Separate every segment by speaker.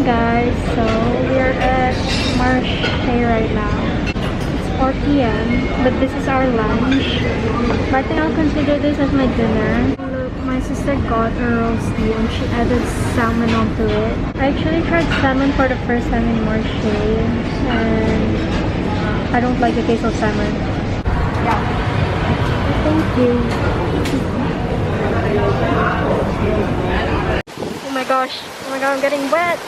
Speaker 1: morning, guys. So we are at Marche right now. It's 4 p.m. but this is our lunch. But I think I'll consider this as my dinner. Look, my sister got a roasty and she added salmon onto it. I actually tried salmon for the first time in Marche and I don't like the taste of salmon. Yeah. Thank you. Oh my gosh, I'm getting wet.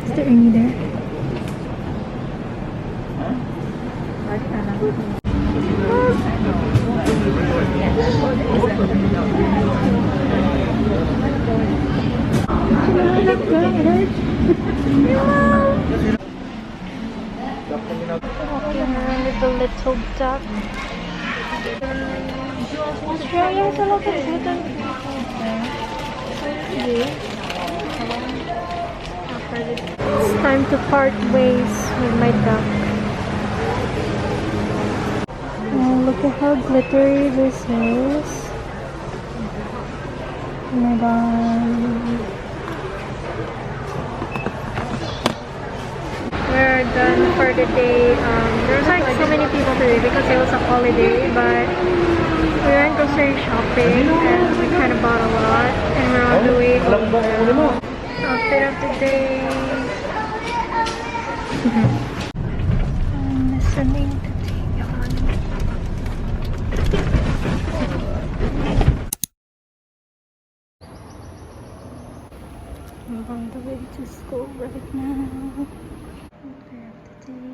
Speaker 1: Is there any there? Walking around with the little duck. Australia has a lot of beautiful there. It's time to part ways with my duck. Oh, look at how glittery this is. Oh my god. We're done for the day. There's like so many people today because it was a holiday, but we went grocery shopping and we kind of bought a lot and we're on the way home now. Outfit of the day. I'm listening to Taeyeon. I'm on the way to school right now. Outfit of the day.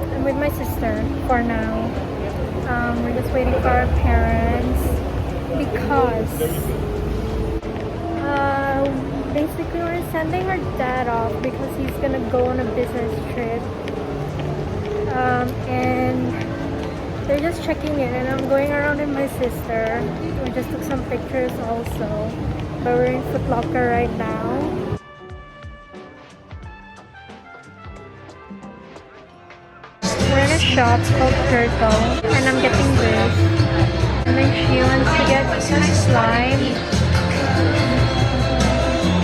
Speaker 1: I'm with my sister for now. We're just waiting for our parents because basically we're sending our dad off because he's gonna go on a business trip, and they're just checking in and I'm going around with my sister. We just took some pictures also, but we're in Foot Locker right now. Shop called Turtle and I'm getting this, and then she wants to get slime.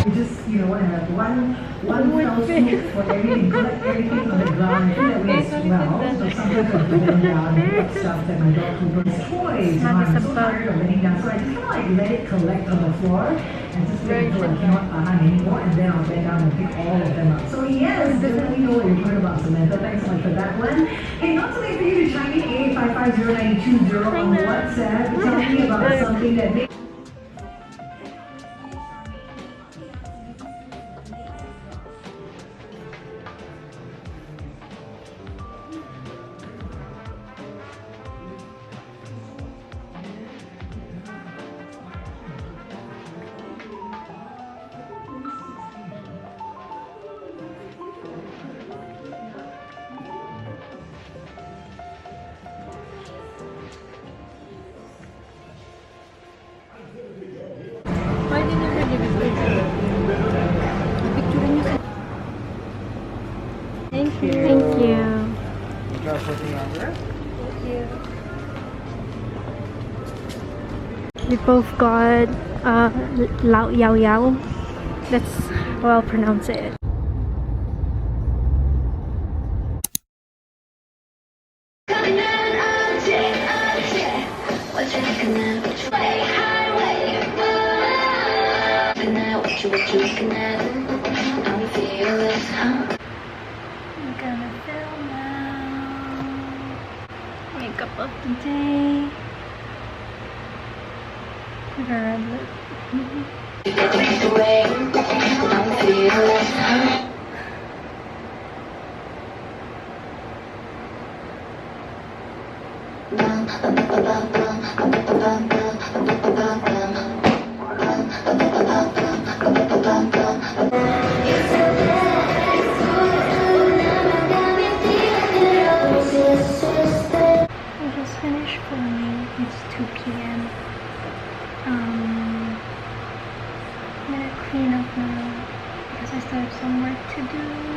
Speaker 2: You just, you know, have one fell swoop for everything, collect everything on the ground, and that way as well. So sometimes I put them down and pick stuff that my dog can bring. Toys, I'm so tired of letting down, so I kind of like let it collect on the floor and just wait until it's not behind anymore, and then I'll bend down and pick all of them up. So yes, definitely know what you're talking about, Samantha. Thanks so much for that one. And not too late for you to chime in 8550920 on WhatsApp. Tell me about something that makes
Speaker 1: Thank you. Thank you. We both got Lao Yao Yao. That's how I'll pronounce it.
Speaker 3: what you looking at? I'm fearless, huh?
Speaker 1: I'm gonna film now. outfit of the day. The red lip. I just finished filming. It's 2 p.m. I'm gonna clean up now because I still have some work to do.